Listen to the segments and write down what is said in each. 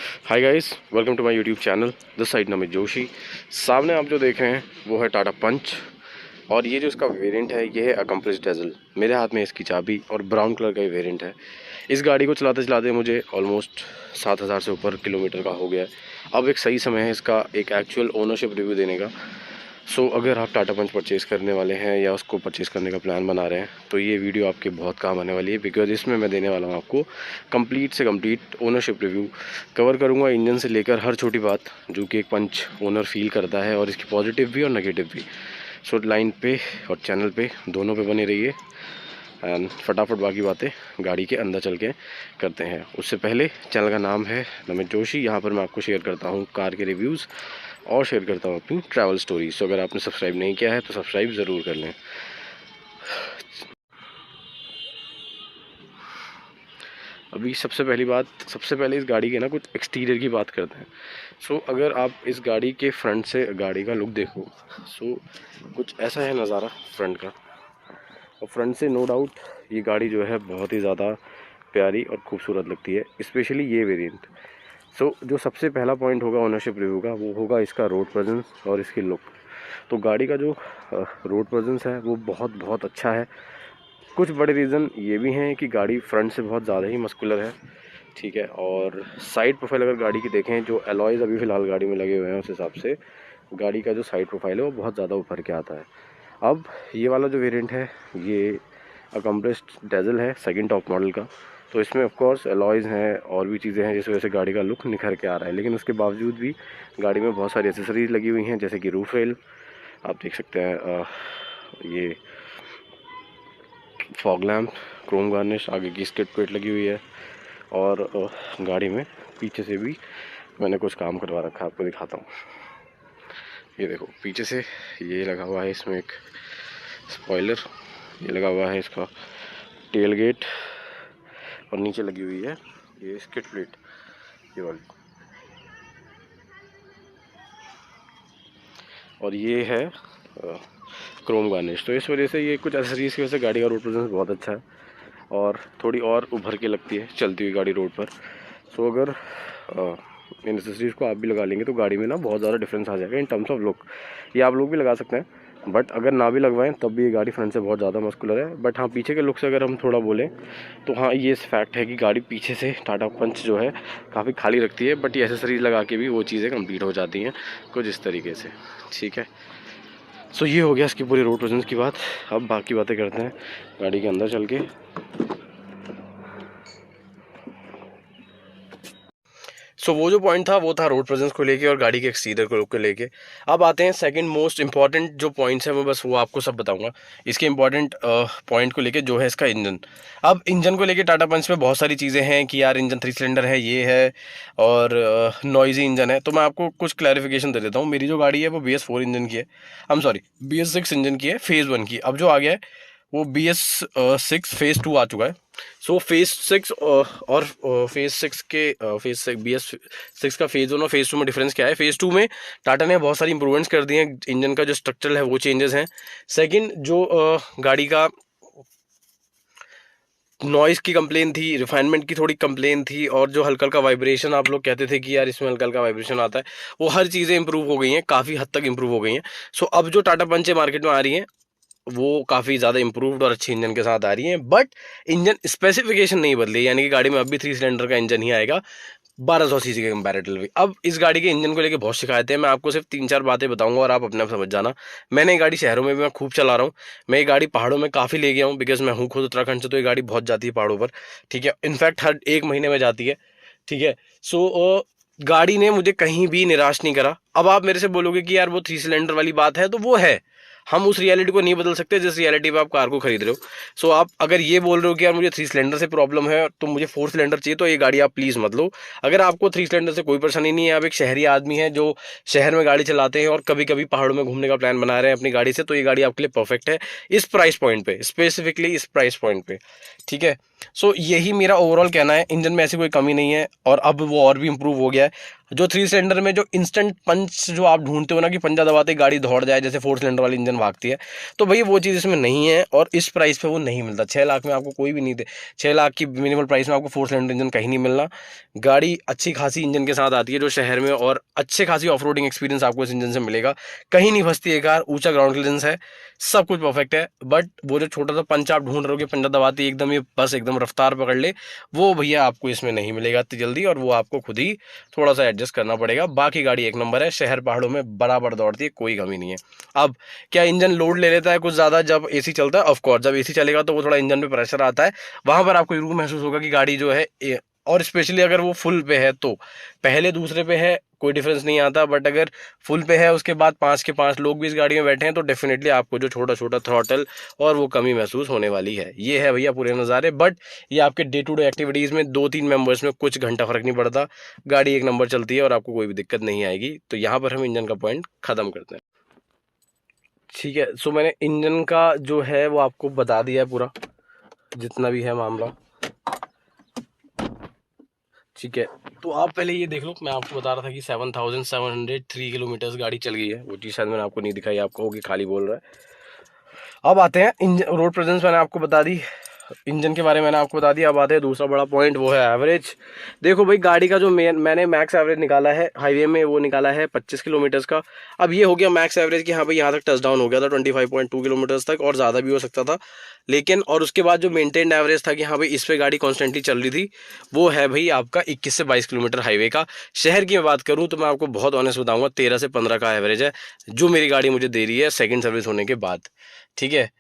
Hi guys, welcome to my YouTube channel. This side Namit Joshi. सामने आप जो देख रहे हैं वो है टाटा पंच, और ये जो इसका वेरिएंट है ये है अकम्प्लिस डेजल। मेरे हाथ में इसकी चाबी और ब्राउन कलर का ये वेरिएंट है। इस गाड़ी को चलाते चलाते मुझे ऑलमोस्ट 7,000 से ऊपर किलोमीटर का हो गया है। अब एक सही समय है इसका एक एक्चुअल ओनरशिप रिव्यू देने का। अगर आप टाटा पंच परचेज़ करने वाले हैं या उसको परचेज़ करने का प्लान बना रहे हैं तो ये वीडियो आपके बहुत काम आने वाली है, बिकॉज इसमें मैं देने वाला हूँ आपको कंप्लीट से कंप्लीट ओनरशिप रिव्यू। कवर करूँगा इंजन से लेकर हर छोटी बात जो कि एक पंच ओनर फील करता है, और इसकी पॉजिटिव भी और नेगेटिव भी। लाइन पे और चैनल पे दोनों पे बने रहिए, एंड फटाफट बाकी बातें गाड़ी के अंदर चल के करते हैं। उससे पहले चैनल का नाम है नमित जोशी। यहाँ पर मैं आपको शेयर करता हूँ कार के रिव्यूज़ और शेयर करता हूँ अपनी ट्रैवल स्टोरी। अगर आपने सब्सक्राइब नहीं किया है तो सब्सक्राइब ज़रूर कर लें। अभी सबसे पहले इस गाड़ी के ना कुछ एक्सटीरियर की बात करते हैं। अगर आप इस गाड़ी के फ्रंट से गाड़ी का लुक देखो, कुछ ऐसा है नज़ारा फ्रंट का। और फ्रंट से नो डाउट ये गाड़ी जो है बहुत ही ज़्यादा प्यारी और खूबसूरत लगती है, स्पेशली ये वेरिएंट। जो सबसे पहला पॉइंट होगा ओनरशिप रिव्यू का वो होगा इसका रोड प्रेजेंस और इसकी लुक। तो गाड़ी का जो रोड प्रेजेंस है वो बहुत बहुत अच्छा है। कुछ बड़े रीज़न ये भी हैं कि गाड़ी फ्रंट से बहुत ज़्यादा ही मस्कुलर है, ठीक है। और साइड प्रोफाइल अगर गाड़ी की देखें, जो एलॉयज़ अभी फ़िलहाल गाड़ी में लगे हुए हैं उस हिसाब से गाड़ी का जो साइड प्रोफाइल है वो बहुत ज़्यादा उभर के आता है। अब ये वाला जो वेरिएंट है ये अकम्प्लिस्ड डेजल है, सेकंड टॉप मॉडल का। तो इसमें ऑफ कोर्स एलॉयज़ हैं और भी चीज़ें हैं जिस वजह से गाड़ी का लुक निखर के आ रहा है, लेकिन उसके बावजूद भी गाड़ी में बहुत सारी एसेसरीज लगी हुई हैं, जैसे कि रूफ रेल आप देख सकते हैं, ये फॉग लैम्प, क्रोम गार्निश, आगे की स्किड प्लेट लगी हुई है, और गाड़ी में पीछे से भी मैंने कुछ काम करवा रखा है, आपको दिखाता हूँ। ये देखो पीछे से ये लगा हुआ है, इसमें एक स्पॉइलर ये लगा हुआ है, इसका टेल गेट, और नीचे लगी हुई है ये स्किड प्लेट ये वाली, और ये है क्रोम गार्निश। तो इस वजह से ये कुछ एसेसरीज की वजह से गाड़ी का रोड प्रेजेंस बहुत अच्छा है और थोड़ी और उभर के लगती है चलती हुई गाड़ी रोड पर। अगर इन एसेसरीज को आप भी लगा लेंगे तो गाड़ी में ना बहुत ज़्यादा डिफरेंस आ जाएगा इन टर्म्स ऑफ लुक। ये आप लोग भी लगा सकते हैं, बट अगर ना भी लगवाएं तब भी ये गाड़ी फ्रंट से बहुत ज़्यादा मस्कुलर है। बट हाँ, पीछे के लुक से अगर हम थोड़ा बोलें तो हाँ, ये फैक्ट है कि गाड़ी पीछे से टाटा पंच जो है काफ़ी खाली रखती है, बट ये एसेसरीज लगा के भी वो चीज़ें कंप्लीट हो जाती हैं कुछ इस तरीके से, ठीक है। ये हो गया इसकी पूरी रोड प्रेजेंस की बात। अब बाकी बातें करते हैं गाड़ी के अंदर चल के। वो जो पॉइंट था वो था रोड प्रेजेंस को लेके और गाड़ी के एक्सटीरियर को लुक को लेके। अब आते हैं सेकंड मोस्ट इंपॉर्टेंट जो पॉइंट्स हैं, मैं बस वो आपको सब बताऊंगा इसके इंपॉर्टेंट पॉइंट को लेके, जो है इसका इंजन। अब इंजन को लेके टाटा पंच में बहुत सारी चीज़ें हैं कि यार इंजन 3 सिलेंडर है, ये है, और नॉइजी इंजन है। तो मैं आपको कुछ क्लैरिफिकेशन दे देता हूँ। मेरी जो गाड़ी है वो BS4 इंजन की है, BS6 इंजन की है, फेज़ 1 की। अब जो आ गया है वो BS6 फेज़ 2 आ चुका है। फेज़ 6 और फेज़ 6 के BS6 का फेज़ 1 और फेज़ 2 में डिफरेंस क्या है? फेज़ 2 में टाटा ने बहुत सारी इंप्रूवमेंट्स कर दी हैं, इंजन का जो स्ट्रक्चर है वो चेंजेस हैं। सेकंड, जो गाड़ी का नॉइज़ की कंप्लेन थी, रिफाइनमेंट की थोड़ी कंप्लेन थी, और जो हल्का हल्का वाइब्रेशन आप लोग कहते थे कि यार इसमें हल्का हल्का वाइब्रेशन आता है, वो हर चीज़ें इंप्रूव हो गई हैं, काफ़ी हद तक इंप्रूव हो गई हैं। अब जो टाटा पंच मार्केट में आ रही हैं वो काफ़ी ज़्यादा इंप्रूव्ड और अच्छी इंजन के साथ आ रही हैं, बट इंजन स्पेसिफिकेशन नहीं बदली, यानी कि गाड़ी में अब भी 3 सिलेंडर का इंजन ही आएगा 1200 सीसी के कंपैरेटिवली। अब इस गाड़ी के इंजन को लेके बहुत शिकायतें हैं, मैं आपको सिर्फ 3-4 बातें बताऊंगा और आप अपने आप समझ जाना। मैंने ये गाड़ी शहरों में भी मैं खूब चला रहा हूँ, मैं ये गाड़ी पहाड़ों में काफ़ी ले गया हूँ, बिकॉज मैं हूँ खुद उत्तराखंड से, तो ये गाड़ी बहुत जाती है पहाड़ों पर, ठीक है। इनफैक्ट हर 1 महीने में जाती है, ठीक है। गाड़ी ने मुझे कहीं भी निराश नहीं करा। अब आप मेरे से बोलोगे कि यार वो 3 सिलेंडर वाली बात है, तो वो है, हम उस रियलिटी को नहीं बदल सकते जिस रियलिटी पे आप कार को खरीद रहे हो। आप अगर ये बोल रहे हो कि यार मुझे 3 सिलेंडर से प्रॉब्लम है तो मुझे 4 सिलेंडर चाहिए, तो ये गाड़ी आप प्लीज़ मत लो। अगर आपको 3 सिलेंडर से कोई परेशानी नहीं है, आप एक शहरी आदमी हैं जो शहर में गाड़ी चलाते हैं और कभी कभी पहाड़ों में घूमने का प्लान बना रहे हैं अपनी गाड़ी से, तो ये गाड़ी आपके लिए परफेक्ट है इस प्राइस पॉइंट पे, स्पेसिफिकली इस प्राइस पॉइंट पे, ठीक है। सो यही मेरा ओवरऑल कहना है, इंजन में ऐसी कोई कमी नहीं है और अब वो और भी इंप्रूव हो गया है। जो 3 सिलेंडर में जो इंस्टेंट पंच जो आप ढूंढते हो ना कि पंजा दबाते ही गाड़ी दौड़ जाए जैसे 4 सिलेंडर वाली इंजन भागती है, तो भाई वो चीज़ इसमें नहीं है और इस प्राइस पे वो नहीं मिलता। 6 लाख में आपको कोई भी नहीं दे, 6 लाख की मिनिमल प्राइस में आपको 4 सिलेंडर इंजन कहीं नहीं मिलना। गाड़ी अच्छी खासी इंजन के साथ आती है जो शहर में, और अच्छे खासी ऑफ रोडिंग एक्सपीरियंस आपको इस इंजन से मिलेगा। कहीं नहीं फंसती है कार, ऊंचा ग्राउंड क्लियरेंस है, सब कुछ परफेक्ट है। बट वो जो छोटा सा पंच आप ढूंढ रहे हो कि पंजा दबाती एकदम ये बस एकदम रफ्तार पकड़ ले, वो भैया आपको इसमें नहीं मिलेगा इतनी जल्दी, और वो आपको खुद ही थोड़ा सा एडजस्ट करना पड़ेगा। बाकी गाड़ी एक नंबर है, शहर पहाड़ों में बराबर दौड़ती है, कोई कमी नहीं है। अब क्या इंजन लोड ले लेता है कुछ ज़्यादा जब एसी चलता है? ऑफ कोर्स, जब एसी चलेगा तो वो थोड़ा इंजन पे प्रेशर आता है, वहां पर आपको जरूर महसूस होगा कि गाड़ी जो है और स्पेशली अगर वो फुल पे है तो, पहले दूसरे पे है कोई डिफरेंस नहीं आता, बट अगर फुल पे है उसके बाद 5 के 5 लोग भी इस गाड़ी में बैठे हैं तो डेफिनेटली आपको जो छोटा छोटा थ्रॉटल और वो कमी महसूस होने वाली है। ये है भैया पूरे नज़ारे। बट ये आपके डे टू डे एक्टिविटीज़ में 2-3 मेंबर्स में कुछ घंटा फर्क नहीं पड़ता, गाड़ी एक नंबर चलती है और आपको कोई भी दिक्कत नहीं आएगी। तो यहाँ पर हम इंजन का पॉइंट ख़त्म करते हैं। ठीक है, सो मैंने इंजन का जो है वो आपको बता दिया है पूरा, जितना भी है मामला। ठीक है, तो आप पहले ये देख लो, मैं आपको बता रहा था कि 7,703 किलोमीटर्स गाड़ी चल गई है, वो चीज़ शायद मैंने आपको नहीं दिखाई, आपको होगी खाली बोल रहा है। अब आते हैं इंजन रोड प्रेजेंस, मैंने आपको बता दी, इंजन के बारे में मैंने आपको बता दिया। अब आते हैं दूसरा बड़ा पॉइंट, वो है एवरेज। देखो भाई, गाड़ी का जो मैंने मैक्स एवरेज निकाला है हाईवे में, वो निकाला है 25 किलोमीटर्स का। अब ये हो गया मैक्स एवरेज कि हाँ भाई यहाँ तक टच डाउन हो गया था 25.2 किलोमीटर्स तक, और ज़्यादा भी हो सकता था लेकिन, और उसके बाद जो मेंटेन्ड एवरेज था कि हाँ भाई इस पे गाड़ी कॉन्स्टेंटली चल रही थी, वो है भाई आपका 21 से 22 किलोमीटर हाईवे का। शहर की मैं बात करूँ तो मैं आपको बहुत ऑनेस्ट बताऊँगा, 13 से 15 का एवरेज है जो मेरी गाड़ी मुझे दे रही है सेकेंड सर्विस होने के बाद। ठीक है,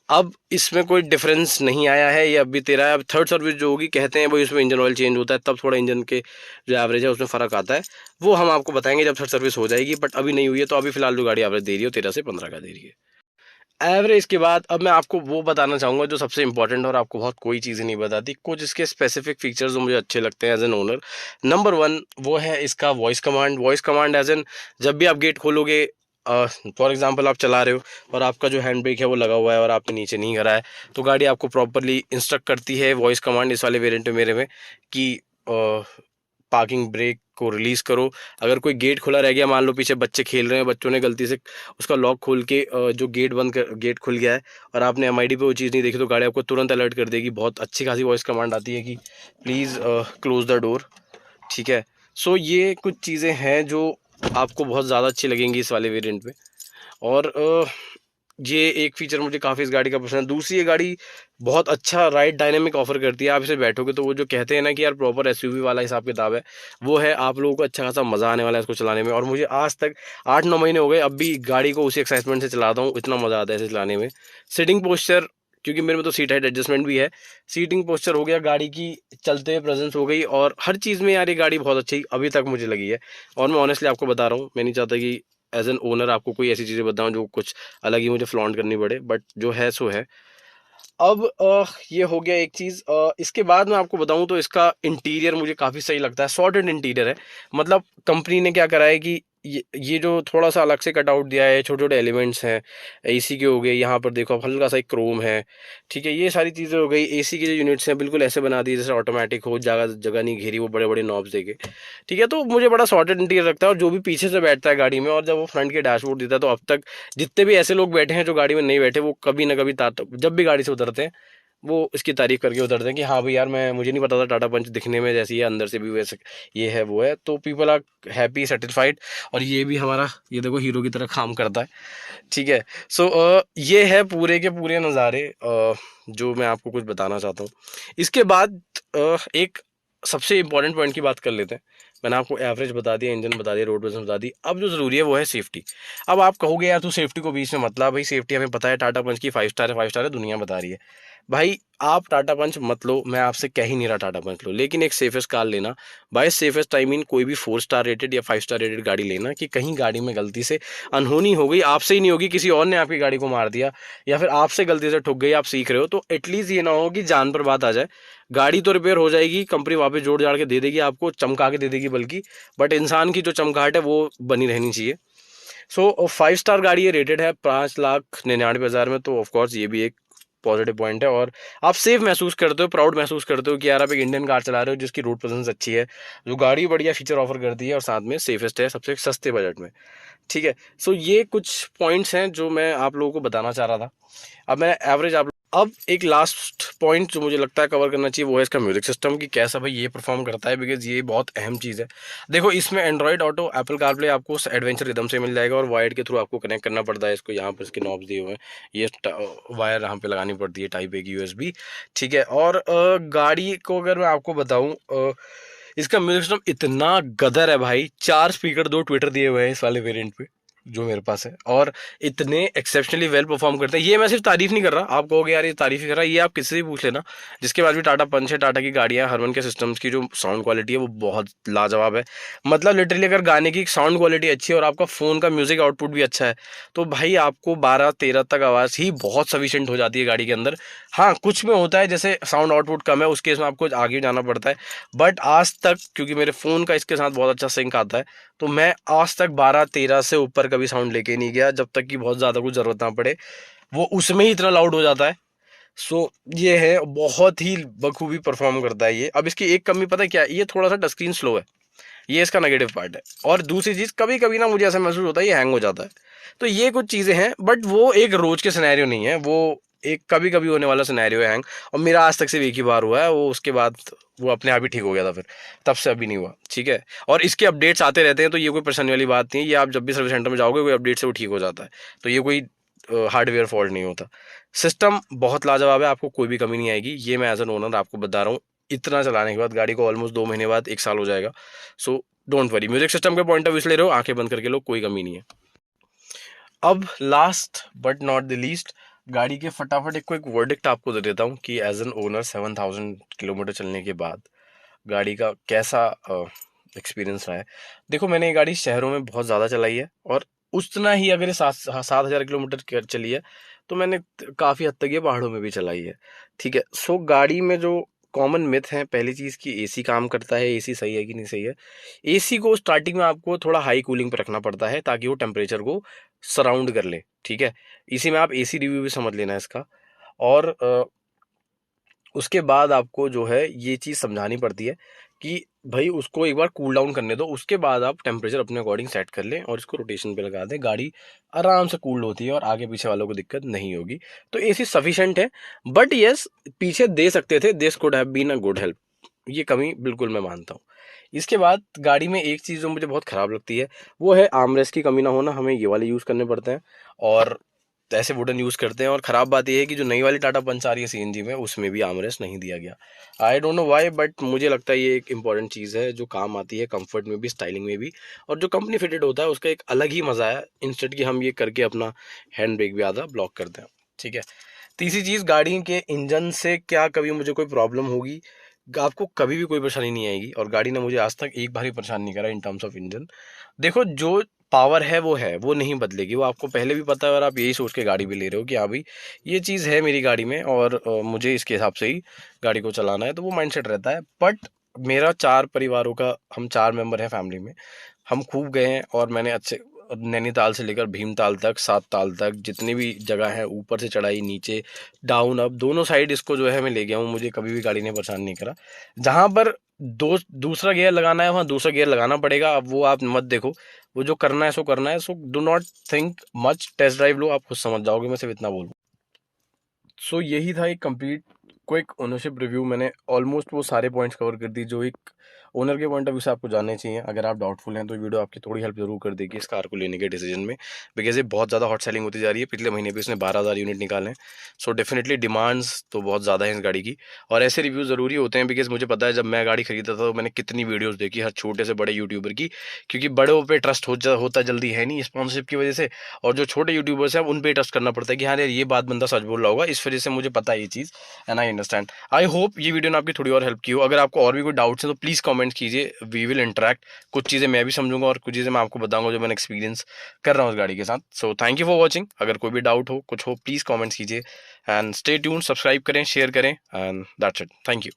अब इसमें कोई डिफरेंस नहीं आया है, ये अब भी 13 है। अब थर्ड सर्विस जो होगी, कहते हैं भाई उसमें इंजन ऑयल चेंज होता है तब थोड़ा इंजन के जो एवरेज है उसमें फ़र्क आता है, वो हम आपको बताएंगे जब थर्ड सर्विस हो जाएगी। बट अभी नहीं हुई है, तो अभी फिलहाल जो गाड़ी एवरेज दे रही है 13 से 15 का दे रही है एवरेज। के बाद अब मैं आपको वो बताना चाहूँगा जो सबसे इंपॉर्टेंट, और आपको बहुत कोई चीज़ें नहीं बताती, कुछ इसके स्पेसिफिक फीचर्स जो मुझे अच्छे लगते हैं एज एन ओनर। नंबर 1 वो है इसका voice command. Voice command as an, जब भी आप गेट खोलोगे, फॉर एग्जांपल आप चला रहे हो और आपका जो हैंड ब्रेक है वो लगा हुआ है और आपने नीचे नहीं करा है, तो गाड़ी आपको प्रॉपरली इंस्ट्रक्ट करती है वॉइस कमांड इस वाले वेरिएंट में मेरे में कि पार्किंग ब्रेक को रिलीज़ करो। अगर कोई गेट खुला रह गया, मान लो पीछे बच्चे खेल रहे हैं, बच्चों ने गलती से उसका लॉक खोल के जो गेट बंद कर, गेट खुल गया है और आपने एमआईडी पे वो चीज़ नहीं देखी, तो गाड़ी आपको तुरंत अलर्ट कर देगी। बहुत अच्छी खासी वॉइस कमांड आती है कि प्लीज़ क्लोज द डोर। ठीक है, सो ये कुछ चीज़ें हैं जो आपको बहुत ज़्यादा अच्छी लगेंगी इस वाले वेरिएंट में। और ये एक फीचर मुझे काफ़ी इस गाड़ी का पसंद है। दूसरी, ये गाड़ी बहुत अच्छा राइड डायनेमिक ऑफर करती है। आप इसे बैठोगे तो वो जो कहते हैं ना कि यार प्रॉपर एसयूवी वाला हिसाब किताब है, वो है। आप लोगों को अच्छा खासा मज़ा आने वाला है इसको चलाने में। और मुझे आज तक 8-9 महीने हो गए, अब भी गाड़ी को उसी एक्साइटमेंट से चलाता हूँ, इतना मज़ा आता है इसे चलाने में। सिटिंग पोस्चर, क्योंकि मेरे में तो सीट हाइट एडजस्टमेंट भी है, सीटिंग पोस्चर हो गया, गाड़ी की चलते हुए प्रेजेंस हो गई, और हर चीज़ में यार ये गाड़ी बहुत अच्छी अभी तक मुझे लगी है। और मैं ऑनेस्टली आपको बता रहा हूँ, मैं नहीं चाहता कि एज एन ओनर आपको कोई ऐसी चीज़ें बताऊं जो कुछ अलग ही मुझे फ्लॉन्ट करनी पड़े, बट जो है सो है। अब ये हो गया एक चीज़। इसके बाद मैं आपको बताऊं तो इसका इंटीरियर मुझे काफ़ी सही लगता है, सॉर्टेड इंटीरियर है। मतलब कंपनी ने क्या करा है कि ये जो थोड़ा सा अलग से कटआउट दिया है, छोटे छोटे एलिमेंट्स हैं, एसी के हो गए, यहाँ पर देखो हल्का सा एक क्रोम है। ठीक है, ये सारी चीज़ें हो गई। एसी के जो यूनिट्स हैं बिल्कुल ऐसे बना दिए जैसे ऑटोमेटिक हो, जगह जगह नहीं घेरी, वो बड़े बड़े नॉब्स देके। ठीक है, तो मुझे बड़ा सॉर्टेड इंटीरियर लगता है। और जो भी पीछे से बैठता है गाड़ी में और जब वो फ्रंट के डैशबोर्ड देता है, तो अब तक जितने भी ऐसे लोग बैठे हैं जो गाड़ी में नहीं बैठे, वो कभी ना कभी जब भी गाड़ी से उतरते हैं वो इसकी तारीफ करके उतरते हैं कि हाँ भाई यार, मैं मुझे नहीं पता था टाटा पंच दिखने में जैसी है, अंदर से भी वैसे ये है वो है। तो पीपल आर हैप्पी, सेटिस्फाइड। और ये भी हमारा, ये देखो हीरो की तरह काम करता है। ठीक है, सो ये है पूरे के पूरे नज़ारे जो मैं आपको कुछ बताना चाहता हूँ। इसके बाद एक सबसे इंपॉर्टेंट पॉइंट की बात कर लेते हैं। मैंने आपको एवरेज बता दिया, इंजन बता दिया, रोड प्रेजेंस बता दी। अब जो ज़रूरी है वो है सेफ्टी। अब आप कहोगे यार तू सेफ्टी को बीच में मतलब, भाई सेफ्टी हमें पता है, टाटा पंच की 5 स्टार है, 5 स्टार है, दुनिया बता रही है। भाई आप टाटा पंच मत लो, मैं आपसे कह ही नहीं रहा टाटा पंच लो, लेकिन एक सेफेस्ट कार लेना। बाय सेफेस्ट आई मीन कोई भी 4 स्टार रेटेड या 5 स्टार रेटेड गाड़ी लेना, कि कहीं गाड़ी में गलती से अनहोनी हो गई, आपसे ही नहीं होगी, किसी और ने आपकी गाड़ी को मार दिया, या फिर आपसे गलती से ठुक गई, आप सीख रहे हो, तो एटलीस्ट ये ना हो कि जान पर बात आ जाए। गाड़ी तो रिपेयर हो जाएगी, कंपनी वापस जोड़ जाड़ के दे देगी, आपको चमका के दे देगी बल्कि, बट इंसान की जो चमकाहट है वो बनी रहनी चाहिए। सो 5 स्टार गाड़ी ये रेटेड है 5,99,000 में, तो ऑफकोर्स ये भी एक पॉजिटिव पॉइंट है। और आप सेफ महसूस करते हो, प्राउड महसूस करते हो कि यार आप एक इंडियन कार चला रहे हो जिसकी रोड प्रेजेंस अच्छी है, जो गाड़ी बढ़िया फीचर ऑफर करती है और साथ में सेफेस्ट है सबसे सस्ते बजट में। ठीक है, सो ये कुछ पॉइंट्स हैं जो मैं आप लोगों को बताना चाह रहा था। अब मैं एवरेज आप अब एक लास्ट पॉइंट जो मुझे लगता है कवर करना चाहिए वो है इसका म्यूजिक सिस्टम, कि कैसा भाई ये परफॉर्म करता है, बिकॉज ये बहुत अहम चीज़ है। देखो इसमें एंड्रॉइड ऑटो, एप्पल कारप्ले आपको एडवेंचर रिदम से मिल जाएगा, और वायर्ड के थ्रू आपको कनेक्ट करना पड़ता है इसको। यहाँ पर इसके नॉब्स दिए हुए हैं, ये वायर यहाँ पे लगानी पड़ती है टाइप ए की USB। ठीक है, और गाड़ी को अगर मैं आपको बताऊँ, इसका म्यूजिक सिस्टम इतना गदर है भाई। 4 स्पीकर 2 ट्विटर दिए हुए हैं इस वाले वेरिएंट पे जो मेरे पास है, और इतने एक्सेप्शनली वेल परफॉर्म करते हैं। ये मैं सिर्फ तारीफ नहीं कर रहा, आप कहोगे यार ये तारीफ ही कर रहा है, ये आप किससे भी पूछ लेना जिसके बाद भी टाटा पंच है, टाटा की गाड़ियां, हरमन के सिस्टम्स की जो साउंड क्वालिटी है वो बहुत लाजवाब है। मतलब लिटरली अगर गाने की साउंड क्वालिटी अच्छी है और आपका फ़ोन का म्यूजिक आउटपुट भी अच्छा है तो भाई आपको 12-13 तक आवाज़ ही बहुत सफिशिएंट हो जाती है गाड़ी के अंदर। हाँ, कुछ में होता है जैसे साउंड आउटपुट कम है उस केस में आपको आगे जाना पड़ता है, बट आज तक क्योंकि मेरे फ़ोन का इसके साथ बहुत अच्छा सिंक आता है तो मैं आज तक 12-13 से ऊपर कभी साउंड लेके नहीं गया, जब तक कि बहुत ज़्यादा कुछ ज़रूरत ना पड़े, वो उसमें ही इतना लाउड हो जाता है। सो ये है, बहुत ही बखूबी परफॉर्म करता है ये। अब इसकी एक कमी पता है क्या है, ये थोड़ा सा टच स्क्रीन स्लो है, ये इसका नेगेटिव पार्ट है। और दूसरी चीज़, कभी कभी ना मुझे ऐसा महसूस होता है ये हैंग हो जाता है। तो ये कुछ चीज़ें हैं, बट वो एक रोज के सिनेरियो नहीं है, वो एक कभी कभी होने वाला सिनेरियो है हैंग, और मेरा आज तक सिर्फ एक ही बार हुआ है, वो उसके बाद वो अपने आप ही ठीक हो गया था, फिर तब से अभी नहीं हुआ। ठीक है, और इसके अपडेट्स आते रहते हैं तो ये कोई परेशानी वाली बात नहीं है, ये आप जब भी सर्विस सेंटर में जाओगे कोई अपडेट से वो ठीक हो जाता है, तो ये कोई हार्डवेयर फॉल्ट नहीं होता। सिस्टम बहुत लाजवाब है, आपको कोई भी कमी नहीं आएगी, ये मैं एज एन ओनर आपको बता रहा हूँ। इतना चलाने के बाद गाड़ी को ऑलमोस्ट 2 महीने बाद 1 साल हो जाएगा। So don't worry, music system के पॉइंट ऑफ व्यू से ले रहे हो आंखें बंद करके लो, कोई कमी नहीं है। अब last but not the least, गाड़ी के फटाफट एक वर्डिक्ट आपको दे देता हूँ कि एज एन ओनर 7000 किलोमीटर चलने के बाद गाड़ी का कैसा एक्सपीरियंस रहा है। देखो मैंने ये गाड़ी शहरों में बहुत ज़्यादा चलाई है, और उतना ही अगर ये 7,000 किलोमीटर चली है तो मैंने काफ़ी हद तक ये पहाड़ों में भी चलाई है। ठीक है, सो गाड़ी में जो कॉमन मिथ है, पहली चीज़ की एसी काम करता है, एसी सही है कि नहीं सही है। एसी को स्टार्टिंग में आपको थोड़ा हाई कूलिंग पे रखना पड़ता है ताकि वो टेम्परेचर को सराउंड कर ले। ठीक है, इसी में आप एसी रिव्यू भी समझ लेना इसका। और उसके बाद आपको जो है ये चीज़ समझानी पड़ती है कि भाई उसको एक बार कूल डाउन करने दो, उसके बाद आप टेम्परेचर अपने अकॉर्डिंग सेट कर लें और इसको रोटेशन पे लगा दें, गाड़ी आराम से कूल्ड होती है और आगे पीछे वालों को दिक्कत नहीं होगी। तो एसी सफिशिएंट है, बट यस पीछे दे सकते थे, this could have been a good help, ये कमी बिल्कुल मैं मानता हूँ। इसके बाद गाड़ी में एक चीज़ जो मुझे बहुत ख़राब लगती है वो है आर्मरेस्ट की कमी ना होना, हमें ये वाले यूज़ करने पड़ते हैं और ऐसे वुडन यूज़ करते हैं। और ख़राब बात यह है कि जो नई वाली टाटा पंच आ रही है CNG में उसमें भी आर्मरेस्ट नहीं दिया गया। I don't know why, but मुझे लगता है ये एक इंपॉर्टेंट चीज़ है जो काम आती है कंफर्ट में भी, स्टाइलिंग में भी, और जो कंपनी फिटेड होता है उसका एक अलग ही मज़ा है, इंस्टेड कि हम ये करके अपना हैंड ब्रेक भी आधा ब्लॉक करते हैं। ठीक है, तीसरी चीज़, गाड़ी के इंजन से क्या कभी मुझे कोई प्रॉब्लम होगी, आपको कभी भी कोई परेशानी नहीं आएगी, और गाड़ी ने मुझे आज तक एक बार ही परेशान नहीं करा इन टर्म्स ऑफ इंजन। देखो जो पावर है वो नहीं बदलेगी, वो आपको पहले भी पता है और आप यही सोच के गाड़ी भी ले रहे हो कि हाँ भाई ये चीज़ है मेरी गाड़ी में और मुझे इसके हिसाब से ही गाड़ी को चलाना है, तो वो माइंडसेट रहता है। बट मेरा 4 परिवारों का, हम 4 मेंबर हैं फैमिली में, हम खूब गए हैं और मैंने अच्छे नैनीताल से लेकर भीमताल तक, 7 ताल तक, जितनी भी जगह है, ऊपर से चढ़ाई, नीचे डाउन अप, दोनों साइड इसको जो है मैं ले गया हूँ, मुझे कभी भी गाड़ी ने परेशान नहीं करा। जहाँ पर दूसरा गियर लगाना है वहाँ दूसरा गियर लगाना पड़ेगा, अब वो आप मत देखो, वो जो करना है सो करना है। So do not think much, test drive लो, आप खुद समझ जाओगे, मैं सिर्फ इतना बोलूँ। सो यही था एक कंप्लीट क्विक ओनरशिप रिव्यू, मैंने ऑलमोस्ट वो सारे पॉइंट्स कवर कर दी जो एक ओनर के पॉइंट ऑफ व्यू से आपको जानने चाहिए। अगर आप डाउटफुल हैं तो वीडियो आपकी थोड़ी हेल्प जरूर कर देगी इस कार को लेने के डिसीजन में, बिकॉज ये बहुत ज़्यादा हॉट सेलिंग होती जा रही है, पिछले महीने भी इसने 12,000 यूनिट निकाले हैं। सो डेफिनेटली डिमांड्स तो बहुत ज़्यादा है इस गाड़ी की, और ऐसे रिव्यू ज़रूरी होते हैं, बिकॉज मुझे पता है जब मैं गाड़ी खरीदा था तो मैंने कितनी वीडियोज़ देखी हर छोटे से बड़े यूट्यूबर की, क्योंकि बड़ों पर ट्रस्ट होता जल्दी है नहीं स्पॉन्सरशिप की वजह से, और जो छोटे यूट्यूबर्स हैं उन पर ट्रस्ट करना पड़ता है कि हाँ यार ये बात बंदा सच बोल रहा होगा, इस वजह से मुझे पता है ये चीज़, and I understand. I hope ये वीडियो ने आपकी थोड़ी और हेल्प की हो। अगर आपको और भी कोई डाउट्स हैं तो प्लीज़ कमेंट कीजिए, वी विल इंटरेक्ट, कुछ चीज़ें मैं भी समझूंगा और कुछ चीज़ें मैं आपको बताऊंगा जो मैंने एक्सपीरियंस कर रहा हूँ उस गाड़ी के साथ। So thank you for watching, अगर कोई भी डाउट हो कुछ हो प्लीज़ कॉमेंट्स कीजिए, एंड स्टे ट्यून, सब्सक्राइब करें, शेयर करें, and that's it, thank you.